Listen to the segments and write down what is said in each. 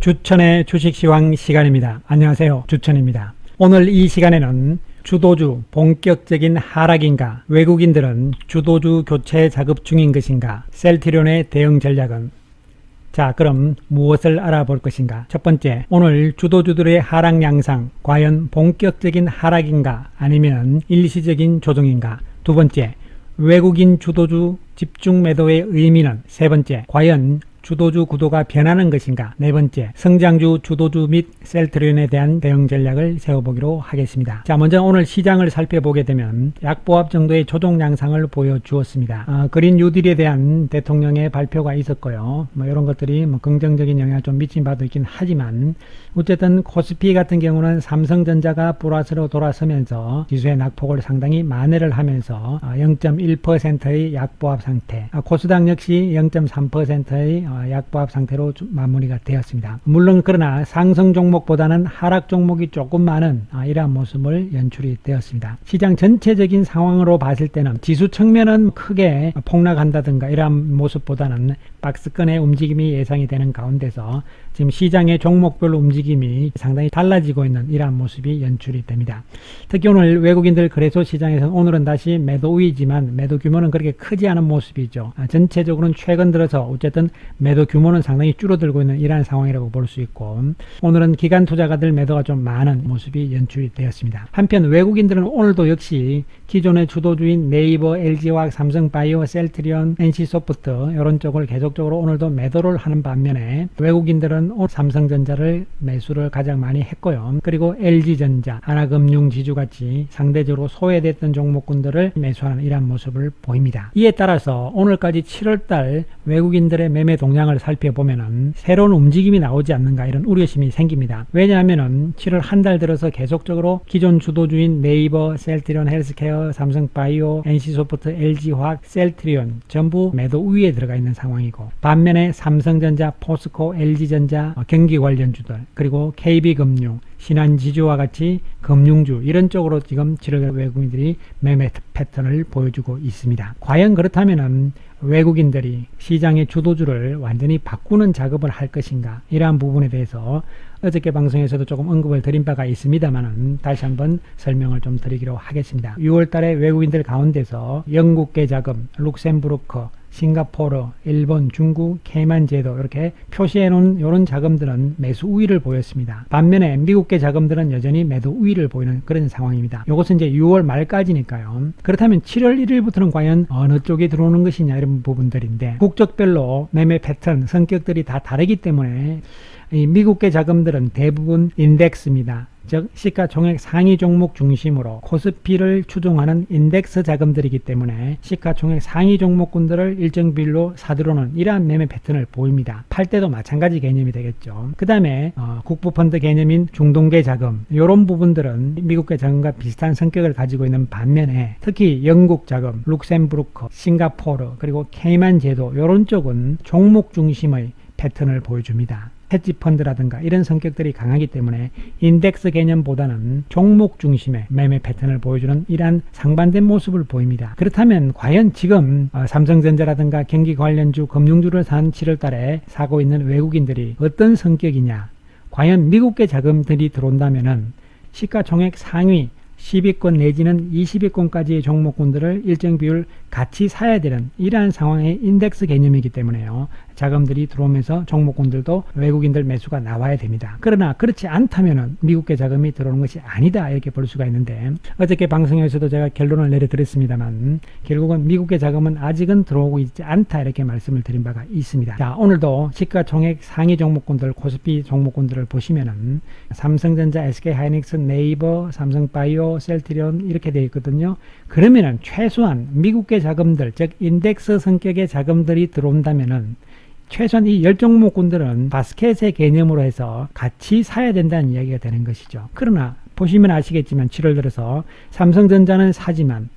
주천의 주식시황 시간입니다. 안녕하세요. 주천입니다. 오늘 이 시간에는 주도주 본격적인 하락인가, 외국인들은 주도주 교체 작업 중인 것인가, 셀트리온의 대응 전략은? 자, 그럼 무엇을 알아볼 것인가? 첫 번째, 오늘 주도주들의 하락 양상, 과연 본격적인 하락인가 아니면 일시적인 조정인가? 두 번째, 외국인 주도주 집중 매도의 의미는? 세 번째, 과연 주도주 구도가 변하는 것인가? 네 번째, 성장주 주도주 및 셀트리온에 대한 대응 전략을 세워보기로 하겠습니다. 자, 먼저 오늘 시장을 살펴보게 되면 약보합 정도의 조정 양상을 보여주었습니다. 그린 뉴딜에 대한 대통령의 발표가 있었고요. 이런 것들이 긍정적인 영향을 좀 미친 바도 있긴 하지만 어쨌든 코스피 같은 경우는 삼성전자가 플러스로 돌아서면서 지수의 낙폭을 상당히 만회를 하면서 0.1%의 약보합 상태, 코스닥 역시 0.3%의 약보합 상태로 마무리가 되었습니다. 물론 그러나 상승 종목보다는 하락 종목이 조금 많은 이러한 모습을 연출이 되었습니다. 시장 전체적인 상황으로 봤을 때는 지수 측면은 크게 폭락한다든가 이러한 모습보다는 박스권의 움직임이 예상이 되는 가운데서 지금 시장의 종목별 움직임이 상당히 달라지고 있는 이러한 모습이 연출이 됩니다. 특히 오늘 외국인들 거래소 시장에서는 오늘은 다시 매도 우위지만 매도 규모는 그렇게 크지 않은 모습이죠. 전체적으로는 최근 들어서 어쨌든 매도 규모는 상당히 줄어들고 있는 이러한 상황이라고 볼 수 있고, 오늘은 기관 투자가들 매도가 좀 많은 모습이 연출이 되었습니다. 한편 외국인들은 오늘도 역시 기존의 주도주인 네이버, LG화학, 삼성바이오, 셀트리온, NC소프트 이런 쪽을 계속적으로 오늘도 매도를 하는 반면에 외국인들은 오늘 삼성전자를 매수를 가장 많이 했고요. 그리고 LG전자, 하나금융지주같이 상대적으로 소외됐던 종목군들을 매수하는 이러한 모습을 보입니다. 이에 따라서 오늘까지 7월달 외국인들의 매매 동향을 살펴보면은 새로운 움직임이 나오지 않는가 이런 우려심이 생깁니다. 왜냐하면은 7월 한 달 들어서 계속적으로 기존 주도주인 네이버, 셀트리온 헬스케어, 삼성바이오, NC소프트, LG화학, 셀트리온 전부 매도 우위에 들어가 있는 상황이고, 반면에 삼성전자, 포스코, LG전자, 경기 관련주들, 그리고 KB금융, 신한지주와 같이 금융주 이런 쪽으로 지금 7월 외국인들이 매매 패턴을 보여주고 있습니다. 과연 그렇다면은 외국인들이 시장의 주도주를 완전히 바꾸는 작업을 할 것인가, 이러한 부분에 대해서 어저께 방송에서도 조금 언급을 드린 바가 있습니다만 다시 한번 설명을 좀 드리기로 하겠습니다. 6월 달에 외국인들 가운데서 영국계 자금, 룩셈부르크, 싱가포르, 일본, 중국, 케이만 제도 이렇게 표시해 놓은 이런 자금들은 매수 우위를 보였습니다. 반면에 미국계 자금들은 여전히 매도 우위를 보이는 그런 상황입니다. 이것은 이제 6월 말까지니까요. 그렇다면 7월 1일부터는 과연 어느 쪽에 들어오는 것이냐 이런 부분들인데, 국적별로 매매 패턴, 성격들이 다 다르기 때문에 이 미국계 자금들은 대부분 인덱스입니다. 즉 시가총액 상위 종목 중심으로 코스피를 추종하는 인덱스 자금들이기 때문에 시가총액 상위 종목군들을 일정 비율로 사들어오는 이러한 매매 패턴을 보입니다. 팔 때도 마찬가지 개념이 되겠죠. 그 다음에 국부펀드 개념인 중동계 자금, 이런 부분들은 미국계 자금과 비슷한 성격을 가지고 있는 반면에 특히 영국 자금, 룩셈부르크, 싱가포르, 그리고 케이만 제도 이런 쪽은 종목 중심의 패턴을 보여줍니다. 헤지펀드라든가 이런 성격들이 강하기 때문에 인덱스 개념보다는 종목 중심의 매매 패턴을 보여주는 이러한 상반된 모습을 보입니다. 그렇다면 과연 지금 삼성전자라든가 경기 관련주, 금융주를 산 7월 달에 사고 있는 외국인들이 어떤 성격이냐, 과연 미국계 자금들이 들어온다면은 시가총액 상위 10위권 내지는 20위권까지의 종목군들을 일정 비율 같이 사야 되는 이러한 상황의 인덱스 개념이기 때문에요. 자금들이 들어오면서 종목군들도 외국인들 매수가 나와야 됩니다. 그러나 그렇지 않다면 미국계 자금이 들어오는 것이 아니다 이렇게 볼 수가 있는데, 어저께 방송에서도 제가 결론을 내려드렸습니다만 결국은 미국계 자금은 아직은 들어오고 있지 않다 이렇게 말씀을 드린 바가 있습니다. 자, 오늘도 시가총액 상위 종목군들, 코스피 종목군들을 보시면은 삼성전자, SK하이닉스, 네이버, 삼성바이오, 셀트리온 이렇게 되어 있거든요. 그러면은 최소한 미국계 자금들, 즉 인덱스 성격의 자금들이 들어온다면은 최소한 이 10종목군들은 바스켓의 개념으로 해서 같이 사야 된다는 이야기가 되는 것이죠. 그러나 보시면 아시겠지만 7월 들어서 삼성전자는 사지만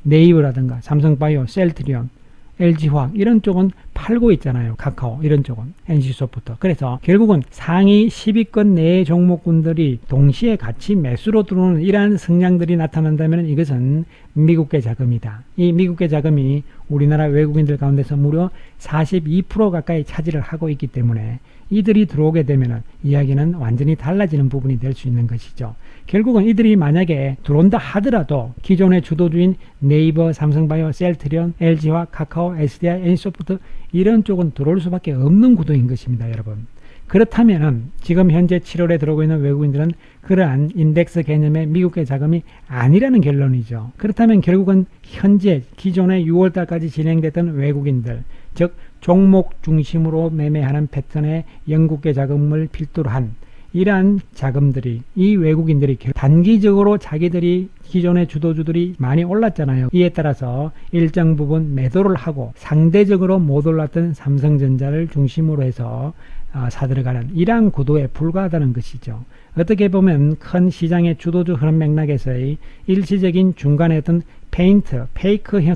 네이버라든가 삼성바이오, 셀트리온, LG화학 이런 쪽은 팔고 있잖아요. 카카오 이런 쪽은, NC소프트. 그래서 결국은 상위 10위권 내의 종목군들이 동시에 같이 매수로 들어오는 이러한 성향들이 나타난다면 이것은 미국계 자금이다. 이 미국계 자금이 우리나라 외국인들 가운데서 무려 42% 가까이 차지를 하고 있기 때문에 이들이 들어오게 되면 이야기는 완전히 달라지는 부분이 될 수 있는 것이죠. 결국은 이들이 만약에 들어온다 하더라도 기존의 주도주인 네이버, 삼성바이오, 셀트리온, LG화, 카카오, SDI, NC소프트 이런 쪽은 들어올 수밖에 없는 구도인 것입니다. 여러분. 그렇다면 지금 현재 7월에 들어오고 있는 외국인들은 그러한 인덱스 개념의 미국계 자금이 아니라는 결론이죠. 그렇다면 결국은 현재 기존의 6월달까지 진행됐던 외국인들, 즉 종목 중심으로 매매하는 패턴의 영국계 자금을 필두로 한 이러한 자금들이, 이 외국인들이 단기적으로 자기들이 기존의 주도주들이 많이 올랐잖아요. 이에 따라서 일정 부분 매도를 하고 상대적으로 못 올랐던 삼성전자를 중심으로 해서 사들어가는 이러한 구도에 불과하다는 것이죠. 어떻게 보면 큰 시장의 주도주 흐름 맥락에서의 일시적인 중간에 어떤 페이크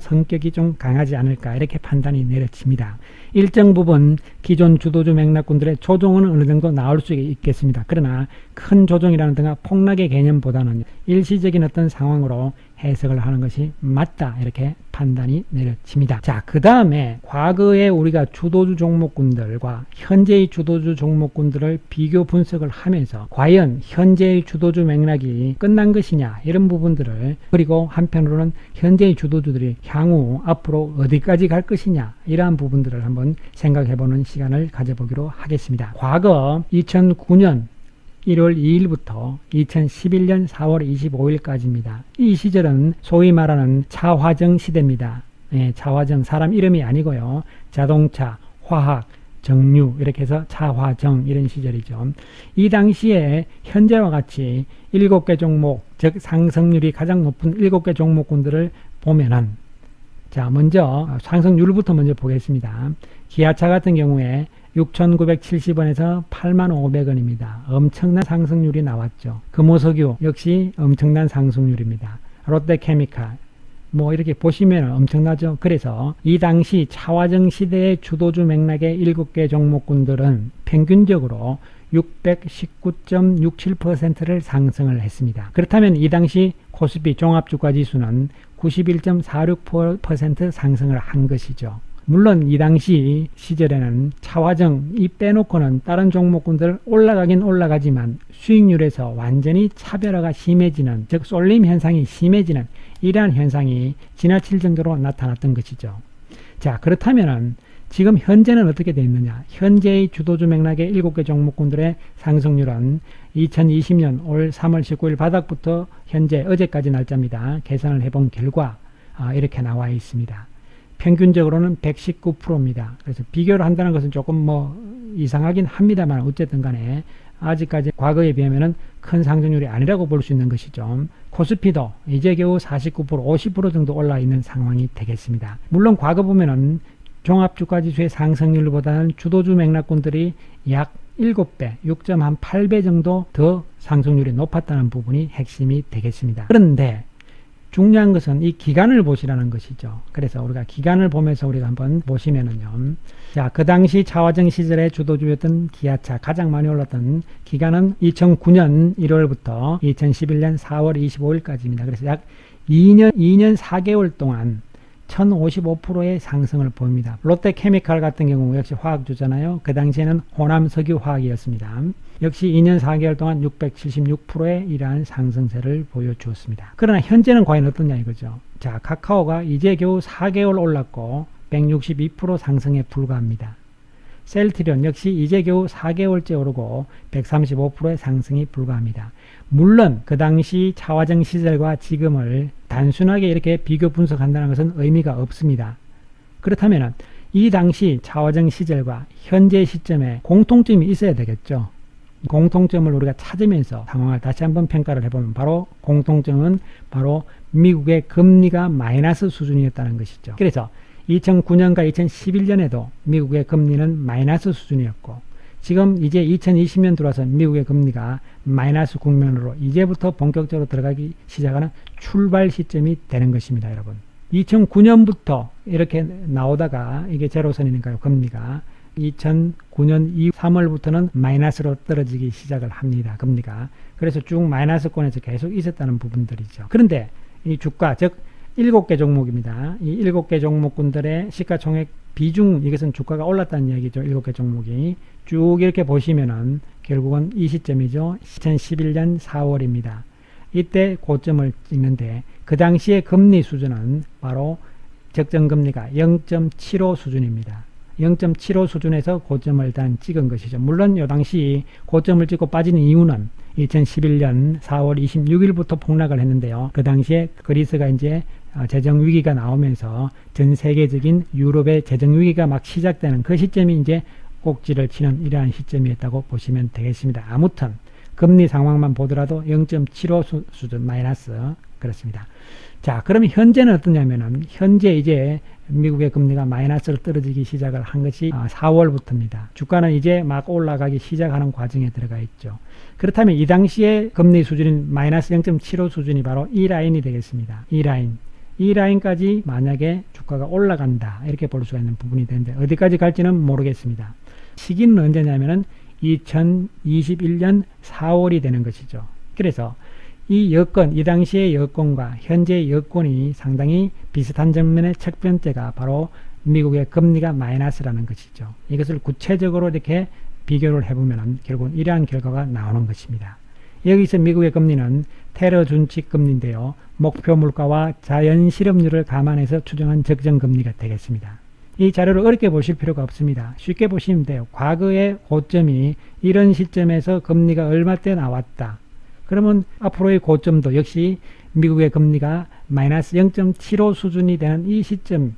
성격이 좀 강하지 않을까 이렇게 판단이 내려집니다. 일정 부분 기존 주도주 맥락군들의 조정은 어느 정도 나올 수 있겠습니다. 그러나 큰 조정이라는 등의 폭락의 개념보다는 일시적인 어떤 상황으로 해석을 하는 것이 맞다 이렇게 판단이 내려집니다. 자, 그 다음에 과거에 우리가 주도주 종목군들과 현재의 주도주 종목군들을 비교 분석을 하면서 과연 현재의 주도주 맥락이 끝난 것이냐 이런 부분들을, 그리고 한편으로는 현재의 주도주들이 향후 앞으로 어디까지 갈 것이냐 이러한 부분들을 한번 생각해보는 시간을 가져보기로 하겠습니다. 과거 2009년 1월 2일부터 2011년 4월 25일까지입니다. 이 시절은 소위 말하는 차화정 시대입니다. 차화정, 사람 이름이 아니고요. 자동차, 화학, 정유 이렇게 해서 차화정 이런 시절이죠. 이 당시에 현재와 같이 7개 종목, 즉 상승률이 가장 높은 7개 종목군들을 보면은, 자, 먼저 상승률부터 먼저 보겠습니다. 기아차 같은 경우에 6,970원에서 8,500원입니다. 엄청난 상승률이 나왔죠. 금호석유 역시 엄청난 상승률입니다. 롯데케미칼 뭐 이렇게 보시면 엄청나죠. 그래서 이 당시 차화정 시대의 주도주 맥락의 7개 종목군들은 평균적으로 619.67%를 상승을 했습니다. 그렇다면 이 당시 코스피 종합주가지수는 91.46% 상승을 한 것이죠. 물론 이 당시 시절에는 차화정 이 빼놓고는 다른 종목군들 올라가긴 올라가지만 수익률에서 완전히 차별화가 심해지는, 즉 쏠림 현상이 심해지는 이러한 현상이 지나칠 정도로 나타났던 것이죠. 자, 그렇다면 지금 현재는 어떻게 되어 있느냐. 현재의 주도주 맥락의 7개 종목군들의 상승률은 2020년 올 3월 19일 바닥부터 현재 어제까지 날짜입니다. 계산을 해본 결과 이렇게 나와 있습니다. 평균적으로는 119%입니다. 그래서 비교를 한다는 것은 조금 뭐 이상하긴 합니다만 어쨌든 간에 아직까지 과거에 비하면 큰 상승률이 아니라고 볼 수 있는 것이죠. 코스피도 이제 겨우 49%, 50% 정도 올라 있는 상황이 되겠습니다. 물론 과거 보면은 종합주가지수의 상승률보다는 주도주 맥락군들이 약 7배, 6.8배 정도 더 상승률이 높았다는 부분이 핵심이 되겠습니다. 그런데 중요한 것은 이 기간을 보시라는 것이죠. 그래서 우리가 기간을 보면서 우리가 한번 보시면은요. 자, 그 당시 차화정 시절의 주도주였던 기아차 가장 많이 올랐던 기간은 2009년 1월부터 2011년 4월 25일까지입니다. 그래서 약 2년 4개월 동안 1055%의 상승을 보입니다. 롯데케미칼 같은 경우 역시 화학주잖아요. 그 당시에는 호남석유화학이었습니다. 역시 2년 4개월 동안 676%의 이러한 상승세를 보여주었습니다. 그러나 현재는 과연 어떠냐 이거죠. 자, 카카오가 이제 겨우 4개월 올랐고 162% 상승에 불과합니다. 셀트리온 역시 이제 겨우 4개월째 오르고 135%의 상승이 불과합니다. 물론 그 당시 차화정 시절과 지금을 단순하게 이렇게 비교 분석한다는 것은 의미가 없습니다. 그렇다면 이 당시 차화정 시절과 현재 시점에 공통점이 있어야 되겠죠. 공통점을 우리가 찾으면서 상황을 다시 한번 평가를 해보면 바로 공통점은 바로 미국의 금리가 마이너스 수준이었다는 것이죠. 그래서 2009년과 2011년에도 미국의 금리는 마이너스 수준이었고 지금 이제 2020년 들어와서 미국의 금리가 마이너스 국면으로 이제부터 본격적으로 들어가기 시작하는 출발 시점이 되는 것입니다. 여러분, 2009년부터 이렇게 나오다가 이게 제로선이니까요. 금리가 2009년 3월부터는 마이너스로 떨어지기 시작을 합니다. 금리가. 그래서 쭉 마이너스권에서 계속 있었다는 부분들이죠. 그런데 이 주가, 즉 7개 종목입니다. 이 7개 종목군들의 시가총액 비중, 이것은 주가가 올랐다는 얘기죠. 7개 종목이. 쭉 이렇게 보시면은 결국은 이 시점이죠. 2011년 4월입니다. 이때 고점을 찍는데 그 당시의 금리 수준은 바로 적정금리가 0.75 수준입니다. 0.75 수준에서 고점을 일단 찍은 것이죠. 물론 이 당시 고점을 찍고 빠진 이유는 2011년 4월 26일부터 폭락을 했는데요. 그 당시에 그리스가 이제 재정 위기가 나오면서 전 세계적인 유럽의 재정 위기가 막 시작되는 그 시점이 이제 꼭지를 치는 이러한 시점이었다고 보시면 되겠습니다. 아무튼 금리 상황만 보더라도 0.75 수준 마이너스 그렇습니다. 자, 그러면 현재는 어떠냐면은 현재 이제 미국의 금리가 마이너스로 떨어지기 시작을 한 것이 4월부터입니다. 주가는 이제 막 올라가기 시작하는 과정에 들어가 있죠. 그렇다면 이 당시에 금리 수준인 마이너스 0.75 수준이 바로 이 라인이 되겠습니다. 이 라인까지 만약에 주가가 올라간다 이렇게 볼 수가 있는 부분이 되는데 어디까지 갈지는 모르겠습니다. 시기는 언제냐면은 2021년 4월이 되는 것이죠. 그래서 이 여건, 이 당시의 여건과 현재의 여건이 상당히 비슷한 점면의 첫 번째가 바로 미국의 금리가 마이너스라는 것이죠. 이것을 구체적으로 이렇게 비교를 해보면 결국은 이러한 결과가 나오는 것입니다. 여기서 미국의 금리는 테러 준칙 금리인데요. 목표 물가와 자연 실업률을 감안해서 추정한 적정 금리가 되겠습니다. 이 자료를 어렵게 보실 필요가 없습니다. 쉽게 보시면 돼요. 과거의 고점이 이런 시점에서 금리가 얼마 때 나왔다. 그러면 앞으로의 고점도 역시 미국의 금리가 마이너스 0.75 수준이 되는 이 시점,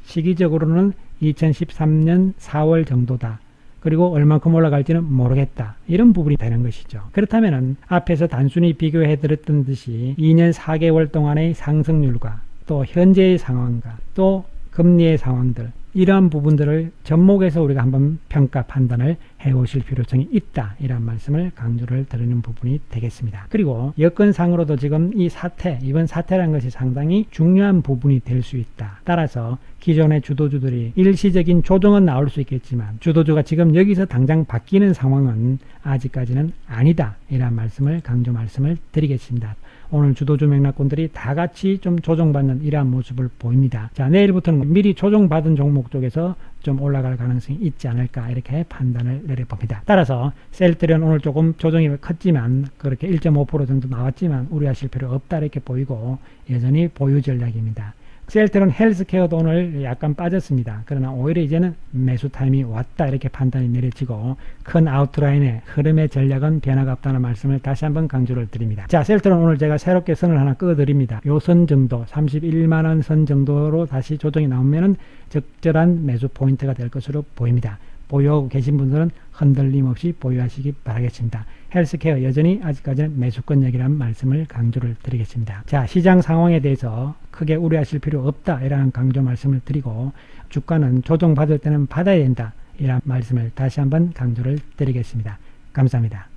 시기적으로는 2013년 4월 정도다. 그리고 얼만큼 올라갈지는 모르겠다. 이런 부분이 되는 것이죠. 그렇다면 앞에서 단순히 비교해 드렸던 듯이 2년 4개월 동안의 상승률과 또 현재의 상황과 또 금리의 상황들, 이러한 부분들을 접목해서 우리가 한번 평가 판단을 해보실 필요성이 있다, 이런 말씀을 강조를 드리는 부분이 되겠습니다. 그리고 여건상으로도 지금 이 사태, 이번 사태라는 것이 상당히 중요한 부분이 될 수 있다. 따라서 기존의 주도주들이 일시적인 조정은 나올 수 있겠지만 주도주가 지금 여기서 당장 바뀌는 상황은 아직까지는 아니다, 이런 말씀을 강조 말씀을 드리겠습니다. 오늘 주도주 맥락권들이 다 같이 좀 조정받는 이러한 모습을 보입니다. 자, 내일부터는 미리 조정받은 종목 쪽에서 좀 올라갈 가능성이 있지 않을까, 이렇게 판단을 내려봅니다. 따라서 셀트리온 오늘 조금 조정이 컸지만 그렇게 1.5% 정도 나왔지만 우려하실 필요 없다, 이렇게 보이고 여전히 보유 전략입니다. 셀트리온 헬스케어도 오늘 약간 빠졌습니다. 그러나 오히려 이제는 매수 타임이 왔다, 이렇게 판단이 내려지고 큰 아웃라인의 흐름의 전략은 변화가 없다는 말씀을 다시 한번 강조를 드립니다. 자, 셀트리온 오늘 제가 새롭게 선을 하나 끄어드립니다. 요 선 정도, 31만원 선 정도로 다시 조정이 나오면은 적절한 매수 포인트가 될 것으로 보입니다. 보유하고 계신 분들은 흔들림 없이 보유하시기 바라겠습니다. 헬스케어 여전히 아직까지는 매수권역이라는 말씀을 강조를 드리겠습니다. 자, 시장 상황에 대해서 크게 우려하실 필요 없다, 이라는 강조 말씀을 드리고 주가는 조정받을 때는 받아야 된다, 이런 말씀을 다시 한번 강조를 드리겠습니다. 감사합니다.